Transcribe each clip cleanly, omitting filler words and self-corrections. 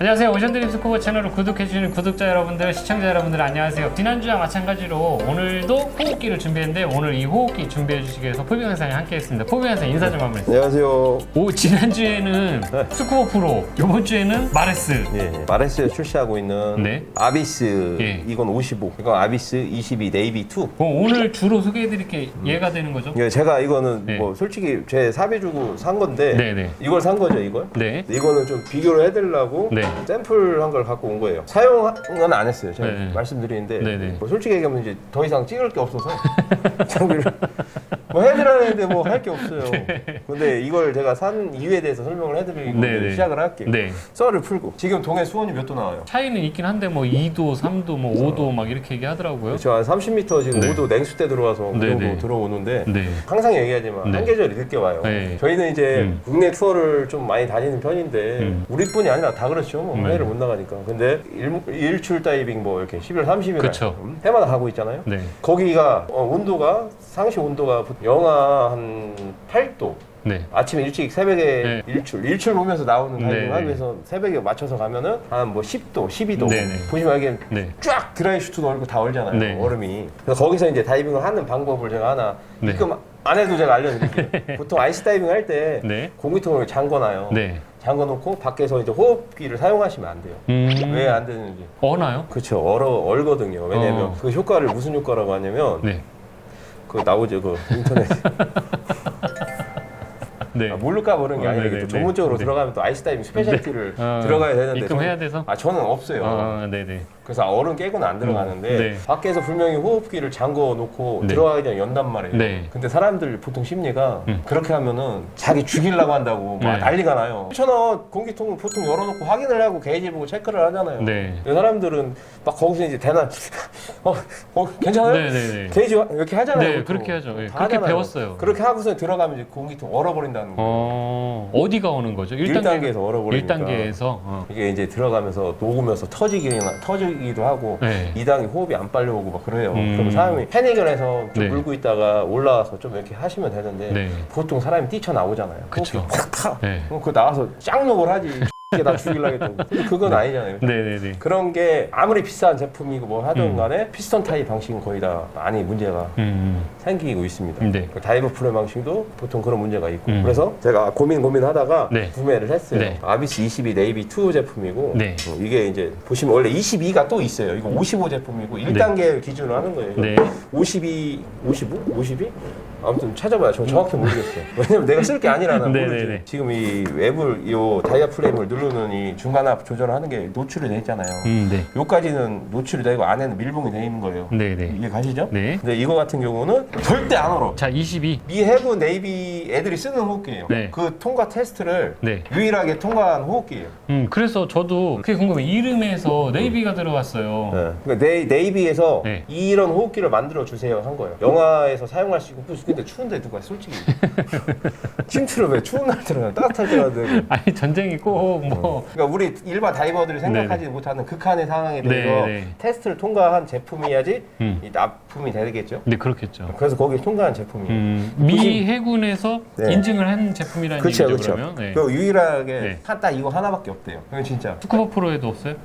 안녕하세요. 오션드림 스쿠버 채널을 구독해주시는 구독자 여러분들, 시청자 여러분들 안녕하세요. 지난주와 마찬가지로 오늘도 호흡기를 준비했는데 오늘 이 호흡기 준비해주시기 위해서 포비 강사님 함께 했습니다. 포비 강사님 인사 좀 한번 해주세요. 안녕하세요. 지난주에는 스쿠버 프로, 이번 주에는 마레스. 마레스에 출시하고 있는 네. 아비스, 이건 55, 이건 아비스 22 네이비 2. 오늘 주로 소개해드릴 게 얘가 되는 거죠? 제가 이거는 네. 뭐 솔직히 제 사비 주고 산 건데 네네. 이걸 산 거죠, 이걸? 네. 이거는 좀 비교를 해드리려고 네. 샘플한 걸 갖고 온 거예요. 사용은 안 했어요, 제가 네. 말씀드리는데 네네. 뭐 솔직히 얘기하면 이제 더 이상 찍을 게 없어서 장비를 뭐 해드리는데 뭐 할 게 없어요. 근데 이걸 제가 산 이유에 대해서 설명을 해드리고 네네. 시작을 할게요. 네. 썰을 풀고 지금 동해 수온이 몇 도 나와요? 차이는 있긴 한데 뭐 2도, 3도, 뭐 5도 막 이렇게 얘기하더라고요. 그렇죠. 한 30m 지금 네. 5도 냉수대 들어와서 그 네네. 정도 들어오는데 네. 항상 얘기하지만 네. 한계절이 늦게 와요. 네. 저희는 이제 국내 투어를 좀 많이 다니는 편인데 우리뿐이 아니라 다 그렇죠. 뭐 해외를 못 나가니까. 근데 일출 다이빙 뭐 이렇게 11월 30일 그쵸. 해마다 가고 있잖아요. 네. 거기가 온도가 상시 온도가 영하 한 8도. 네. 아침에 일찍 새벽에 네. 일출 보면서 나오는 다이빙 네. 하기 위해서 새벽에 맞춰서 가면은 한 뭐 10도, 12도 네. 보시면 이게 네. 쫙 드라이 슈트도 얼고 다 얼잖아요. 네. 얼음이. 그래서 거기서 이제 다이빙을 하는 방법을 제가 하나 네. 입금 안 해도 제가 알려드릴게요. 보통 아이스 다이빙 할 때 네. 공기통을 잠궈놔요. 네. 잠궈놓고 밖에서 이제 호흡기를 사용하시면 안 돼요. 왜 안 되는지. 어나요? 그렇죠. 얼거든요. 왜냐면 그 효과를 무슨 효과라고 하냐면 네. 그 나오죠. 그 인터넷. 네. 모를까 모르는 게 아니라 네네, 또 네. 전문적으로 네. 들어가면 또 아이스 다이빙 스페셜티를 네. 들어가야 되는데 입금해야 돼서? 저는 없어요. 네네. 그래서 얼음 깨고는 안 들어가는데 네. 밖에서 분명히 호흡기를 잠궈 놓고 네. 들어가기 전에 연단 말이에요. 네. 근데 사람들 보통 심리가 그렇게 하면은 자기 죽이려고 한다고 막 네. 난리가 나요. 1,000원 공기통을 보통 열어놓고 확인을 하고 게이지 보고 체크를 하잖아요. 네. 이 사람들은 막 거기서 이제 대낮 괜찮아요? 네네네. 게이지 이렇게 하잖아요. 네, 보통. 그렇게 하죠. 예, 다 그렇게 하잖아요. 배웠어요. 그렇게 하고서 들어가면 이제 공기통 얼어버린다는 거예요. 어디가 오는 거죠? 1단계에서 얼어버리니까. 1단계에서. 이게 이제 들어가면서 녹으면서 터지기도 하고 네. 2단계 호흡이 안 빨려오고 막 그래요. 그럼 사람이 패닉을 해서 좀 네. 물고 있다가 올라와서 좀 이렇게 하시면 되는데 네. 보통 사람이 뛰쳐나오잖아요. 그쵸. 호흡이 팍 타. 네. 그럼 그 나와서 짱욕을 하지. 이게 나 죽이려고. 근데 그건 아니잖아요. 네네네. 그런 게 아무리 비싼 제품이고 뭐 하든 간에 피스톤 타입 방식은 거의 다 많이 문제가 생기고 있습니다. 네. 그 다이브 플레 방식도 보통 그런 문제가 있고 그래서 제가 고민하다가 네. 구매를 했어요. 네. 아비스 22 네이비 2 제품이고 네. 이게 이제 보시면 원래 22가 또 있어요. 이거 55 제품이고 1단계 기준으로 하는 거예요. 네. 52, 55? 52? 아무튼 찾아봐요. 저 정확히 모르겠어요. 왜냐면 내가 쓸 게 아니라 나 네, 모르지. 네, 네. 지금 이 웹을 이 다이아 플레임을 누르는 이 중간압 조절을 하는 게 노출이 돼 있잖아요. 네. 요까지는 노출이 되고 안에는 밀봉이 돼 있는 거예요. 네네. 이해 가시죠? 네. 근데 이거 같은 경우는 절대 안 얼어. 자, 22. 미 해군 네이비 애들이 쓰는 호흡기예요. 네. 그 통과 테스트를 네. 유일하게 통과한 호흡기예요. 그래서 저도 그게 궁금해. 이름에서 네이비가 들어갔어요. 네. 그러니까 네이비에서 네. 이런 호흡기를 만들어 주세요 한 거예요. 영화에서 사용할 수 있고 근데 추운데 누가 솔직히 침투를 왜 추운 날 들어가요? 따뜻할 때 가야 되고. 아니, 전쟁이 꼭 뭐. 그러니까 우리 일반 다이버들이 생각하지 못하는 극한의 상황에 대해서 네, 네. 테스트를 통과한 제품이야지 음. 이 납품이 되겠죠. 네, 그렇겠죠. 그래서 거기 통과한 제품이에요. 미 해군에서 네. 인증을 한 제품이라는 그렇죠, 얘기죠, 그렇죠. 그러면. 네. 그 유일하게 네. 딱 이거 하나밖에 없대요. 그건 진짜 스쿠버 프로에도 없어요?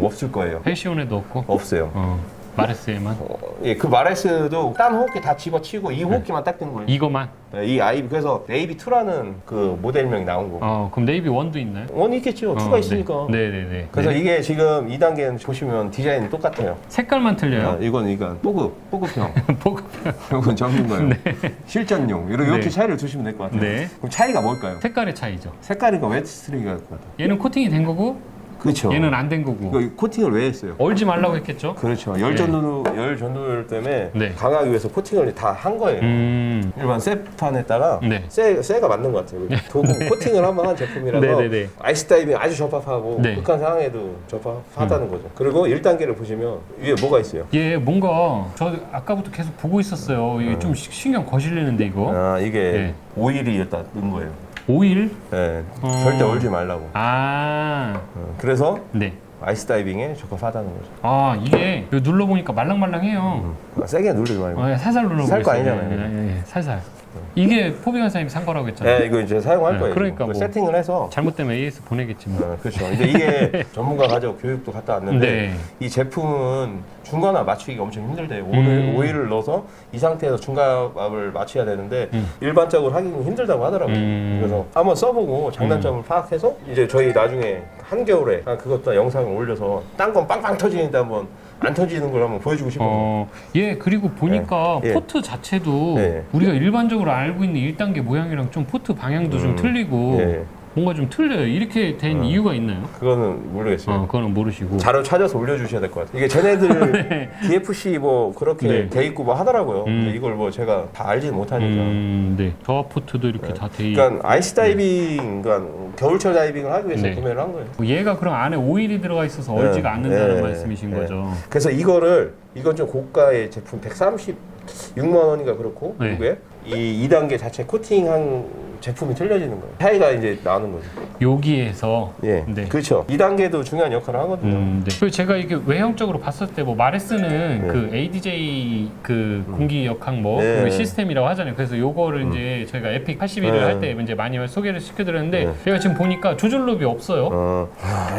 없을 거예요. 패시온에도 없고? 없어요. 마레스에만? 예, 그 마레스도 딴 호흡기 다 집어치고 이 호흡기만 딱 뜬 거예요. 이거만? 네, 이 아이비 그래서 네이비 2라는 그 모델명이 나온 거고. 그럼 네이비 1도 있나요? 원이 있겠죠. 2가 있으니까. 네네네. 그래서 네. 이게 지금 2단계는 보시면 디자인이 똑같아요. 색깔만 틀려요? 이건 보급형. 보급형. 이건 전문 거예요. 실전용. 이렇게 네. 차이를 두시면 될 것 같아요. 네. 그럼 차이가 뭘까요? 색깔의 차이죠. 색깔이가 웨트 스트링이 것 같아요. 얘는 코팅이 된 거고 그렇죠. 얘는 안 된 거고. 이거 코팅을 왜 했어요? 얼지 말라고 했겠죠? 그렇죠. 열 전도율 때문에 네. 강하기 위해서 코팅을 다 한 거예요. 일반 쇠판에다가 네. 쇠가 맞는 것 같아요. 코팅을 한번 한 제품이라서 네네네. 아이스 다이빙 아주 적합하고 네. 극한 상황에도 적합하다는 거죠. 그리고 1단계를 보시면 위에 뭐가 있어요? 얘 뭔가 저 아까부터 계속 보고 있었어요. 이게 좀 신경 거슬리는데 이거. 아 이게 네. 오일이 일단 넣은 거예요. 오일? 네, 절대 얼지 말라고. 그래서 네. 아이스 다이빙에 적합하다는 거죠. 이게 이거 눌러보니까 말랑말랑해요. 세게 누르지 말고. 살살 눌러보겠어요. 살 거 아니잖아요. 살살. 이게 포비 간사님이 산 거라고 했잖아요. 네, 이거 이제 사용할 네, 거예요. 그러니까 이거 뭐. 세팅을 해서. 잘못되면 AS 보내겠지 뭐. 그렇죠. 근데 이게 전문가 가지고 교육도 갔다 왔는데 네. 이 제품은 중간압 맞추기가 엄청 힘들대요. 오일을 넣어서 이 상태에서 중간압을 맞춰야 되는데 일반적으로 하기는 힘들다고 하더라고요. 그래서 한번 써보고 장단점을 파악해서 이제 저희 나중에 한겨울에 그것도 영상을 올려서 딴 건 빵빵 터지는데 한번 안 터지는 걸 한번 보여주고 싶어요. 예, 그리고 보니까 예. 포트 자체도 예. 우리가 일반적으로 알고 있는 1단계 모양이랑 좀 포트 방향도 좀 틀리고 예. 뭔가 좀 틀려요. 이렇게 된 이유가 있나요? 그거는 모르겠어요. 그거는 모르시고. 자료 찾아서 올려주셔야 될 것 같아요. 이게 쟤네들 네. DFC 뭐 그렇게 네. 돼 있고 뭐 하더라고요. 근데 이걸 뭐 제가 다 알지는 못하니까. 네. 저하 포트도 이렇게 다 돼 있고. 그러니까 아이스 다이빙, 그러니까 겨울철 다이빙을 하기 위해서 네. 구매를 한 거예요. 얘가 그럼 안에 오일이 들어가 있어서 얼지가 않는다는 네. 말씀이신 네. 거죠. 그래서 이건 좀 고가의 제품 136만 원인가 그렇고 네. 이게 이 2단계 자체 코팅한 제품이 틀려지는 거예요. 차이가 이제 나는 거죠. 여기에서 예, 네. 그렇죠. 2단계도 중요한 역할을 하거든요. 네. 그리고 제가 이게 외형적으로 봤을 때 뭐 마레스는 네. 그 ADJ 그 공기 역항 뭐 네. 그 시스템이라고 하잖아요. 그래서 요거를 이제 저희가 에픽 81을 네. 할 때 이제 많이 소개를 시켜드렸는데 네. 제가 지금 보니까 조절롭이 없어요.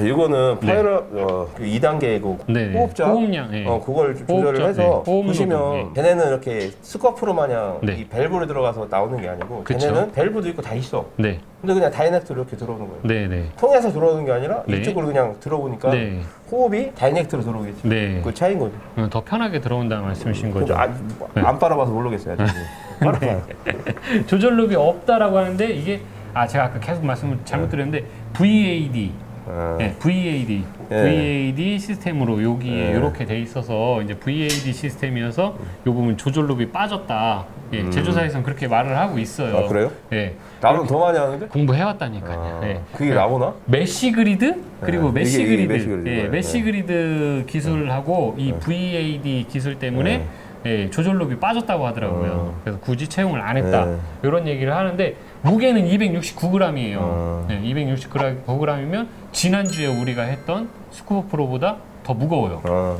이거는 네. 파이럿 2단계고 네. 호흡자 호흡량, 예. 그걸 조절을 호흡자, 해서 네. 호흡 보시면 노동, 걔네는 이렇게 스커프로 마냥 네. 이 밸브로 들어가서 나오는 게 아니고 그쵸. 걔네는 밸브도 있고 다 있어. 네, 근데 그냥 다이넥트로 이렇게 들어오는 거예요. 네, 네, 통해서 들어오는 게 아니라 네. 이쪽으로 그냥 들어오니까 네, 호흡이 다이넥트로 들어오겠지. 네. 그 차이인 거죠. 더 편하게 들어온다는 말씀이신 거죠. 근데 안 빨아봐서 모르겠어요. 아직. 빨아봐요. 조절롭이 없다라고 하는데 이게 제가 아까 계속 말씀을 잘못 드렸는데 VAD 네, VAD 예. VAD 시스템으로 여기에 예. 이렇게 돼 있어서 이제 VAD 시스템이어서 이 부분 조절롭이 빠졌다. 예, 제조사에서는 그렇게 말을 하고 있어요. 아, 그래요? 예, 나는 더 많이 하는데? 공부해왔다니까요. 예. 그게 나오나? 메쉬 그리드 그리고 네, 메쉬 이게 그리드, 메쉬 그리드 예, 거예요. 메쉬 네. 그리드 기술하고 이 VAD 기술 때문에 예, 조절롭이 빠졌다고 하더라고요. 그래서 굳이 채용을 안 했다 네. 이런 얘기를 하는데 무게는 269g이에요. 어. 네, 269g이면 지난주에 우리가 했던 스쿠버 프로보다 더 무거워요.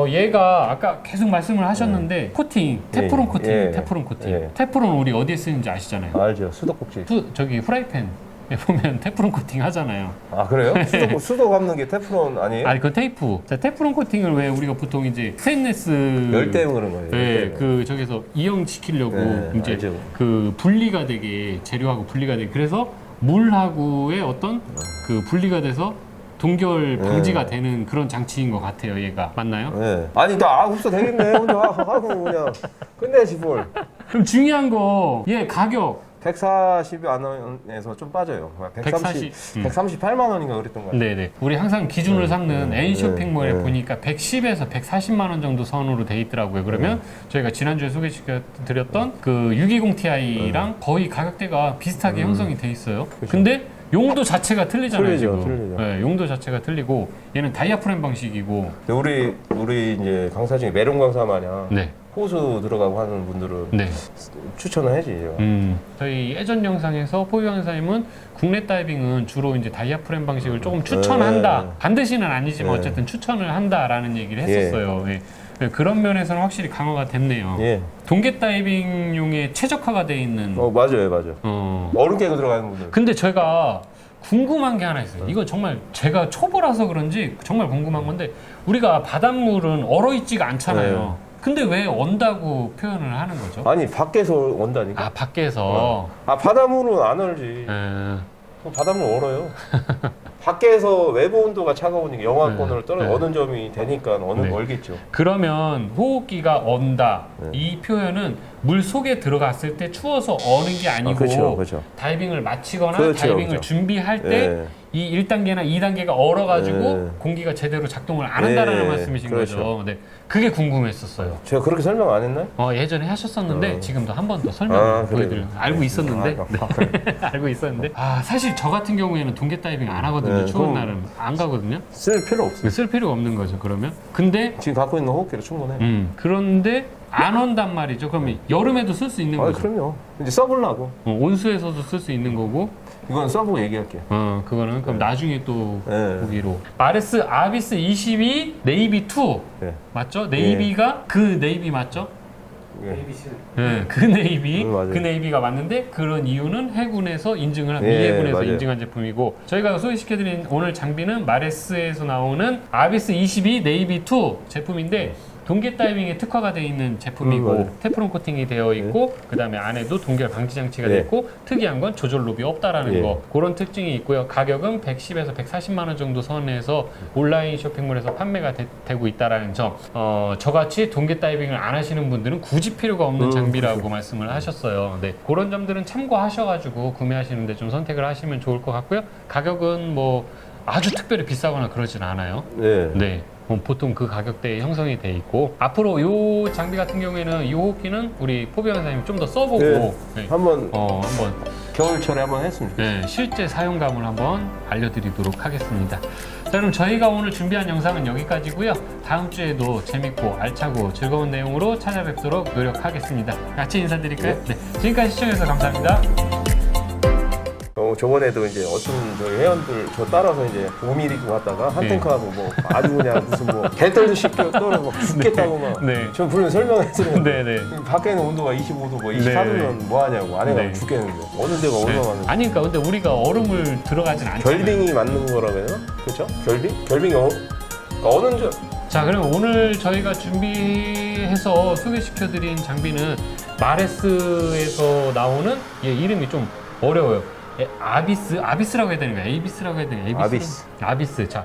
얘가 아까 계속 말씀을 하셨는데 코팅, 테프론 예, 코팅, 예, 테프론 코팅. 예. 테프론 우리 어디에 쓰는지 아시잖아요. 알죠. 수도꼭지. 저기 프라이팬 에 보면 테프론 코팅 하잖아요. 아, 그래요? 수도 감는 게 테프론 아니에요? 아니 그 테이프. 자, 테프론 코팅을 왜 우리가 보통 이제 스테인레스 열 때문에 그런 거예요. 열 네, 때문에. 그 저기서 이용시키려고 네, 이제 알죠. 그 분리가 되게 재료하고 분리가 되게 그래서 물하고의 어떤 그 분리가 돼서 동결 방지가 되는 그런 장치인 것 같아요. 얘가 맞나요? 네. 아니 나 흡수 되겠네. 혼자 하고 그냥 끝내지 뭘. 그럼 중요한 거 얘 가격 140만 원에서 좀 빠져요. 130, 138만 원인가 그랬던 거 같아요. 네네. 우리 항상 기준을 삼는 N쇼핑몰에 네. 보니까 110에서 140만 원 정도 선으로 돼 있더라고요. 그러면 저희가 지난주에 소개시켜드렸던 그 620ti랑 거의 가격대가 비슷하게 형성이 돼 있어요. 근데 용도 자체가 틀리잖아요. 틀리죠, 지금. 틀리죠. 네, 용도 자체가 틀리고 얘는 다이아프램 방식이고. 근데 우리 이제 강사 중에 메론 강사 마냥 네. 호수 들어가고 하는 분들은 네. 추천을 해야지. 제가. 저희 예전 영상에서 포유 강사님은 국내 다이빙은 주로 이제 다이아프램 방식을 조금 추천한다. 반드시는 아니지만 네. 어쨌든 추천을 한다라는 얘기를 했었어요. 예. 네, 그런 면에서는 확실히 강화가 됐네요. 예. 동계 다이빙용에 최적화가 돼 있는. 맞아요. 얼음 깨고 들어가는 분들. 근데 제가 궁금한 게 하나 있어요. 이거 정말 제가 초보라서 그런지 정말 궁금한 건데 우리가 바닷물은 얼어 있지가 않잖아요. 근데 왜 언다고 표현을 하는 거죠? 아니 밖에서 온다니까. 밖에서. 바닷물은 안 얼지. 바닷물 얼어요. 밖에서 외부 온도가 차가우니까 영하권으로 어느 점이 되니까 얼겠죠. 그러면 호흡기가 언다 이 표현은 물 속에 들어갔을 때 추워서 어는 게 아니고 그렇죠. 다이빙을 마치거나 그렇죠, 다이빙을 그렇죠. 준비할 때 이 1단계나 2단계가 얼어가지고 공기가 제대로 작동을 안 한다는 말씀이신 그렇죠. 거죠. 네, 그게 궁금했었어요. 제가 그렇게 설명 안 했나요? 예전에 하셨었는데 지금도 한 번 더 설명 보여드려요. 알고 있었는데 알고 있었는데 사실 저 같은 경우에는 동계 다이빙 안 하거든요. 추운 날은 안 가거든요. 쓸 필요 없어요. 쓸 필요가 없는 거죠. 그러면 근데 지금 갖고 있는 호흡기로 충분해. 그런데 안 온단 말이죠. 그러면 여름에도 쓸 수 있는 거죠. 그럼요. 이제 써보려고. 온수에서도 쓸 수 있는 거고. 이건 써보고 얘기할게요. 그거는 그럼 나중에 또 네. 보기로. 아레스 아비스 22 네이비 2 네. 맞죠? 네이비가 그 네이비 맞죠? 예. 네, 그 네이비, 맞아요. 그 네이비가 맞는데 그런 이유는 해군에서 인증을 한, 미 예, 해군에서 맞아요. 인증한 제품이고 저희가 소개시켜드린 오늘 장비는 마레스에서 나오는 아비스 22 네이비 2 제품인데 동계 다이빙에 특화가 되어 있는 제품이고 맞아요. 테프론 코팅이 되어 있고 그 다음에 안에도 동결 방지 장치가 예. 되어 있고 특이한 건 조절 롭이 없다라는 예. 거 그런 특징이 있고요. 가격은 110에서 140만 원 정도 선에서 온라인 쇼핑몰에서 판매가 되고 있다라는 점. 저같이 동계 다이빙을 안 하시는 분들은 굳이 필요가 없는 장비라고 말씀을 하셨어요. 네, 그런 점들은 참고하셔가지고 구매하시는데 좀 선택을 하시면 좋을 것 같고요. 가격은 뭐 아주 특별히 비싸거나 그러진 않아요. 네. 네. 보통 그 가격대에 형성이 돼 있고 앞으로 이 장비 같은 경우에는 이 호흡기는 우리 포비 원사님 좀 더 써보고 네. 네. 한번 한번 겨울철에 한번 했으면 좋겠어요. 네, 실제 사용감을 한번 알려드리도록 하겠습니다. 자, 그럼 저희가 오늘 준비한 영상은 여기까지고요. 다음 주에도 재밌고 알차고 즐거운 내용으로 찾아뵙도록 노력하겠습니다. 같이 인사드릴까요? 네. 지금까지 시청해주셔서 감사합니다. 저번에도 이제 어떤 저희 회원들 저 따라서 이제 5mm 입고 갔다가 한 네. 탱크 하고 뭐 아주 그냥 무슨 뭐 개떨듯이 떨어 막 죽겠다고 막. 네. 전 분명 설명했어요. 네네. 밖에는 온도가 25도 뭐 24도면 뭐 하냐고 아내가 네. 죽겠는데 어느 데가 얼마나 많은데. 아니, 그러니까 근데 우리가 얼음을 들어가진 않잖아요. 결빙이 맞는 거라 그래요? 그렇죠? 결빙? 결빙이 그러니까 어느 저 자, 그럼 오늘 저희가 준비해서 소개시켜드린 장비는 마레스에서 나오는 얘 이름이 좀 어려워요. 아비스라고 해야 되는 거야? 에이비스라고 해야 되는 거야? 아비스. 아비스. 자,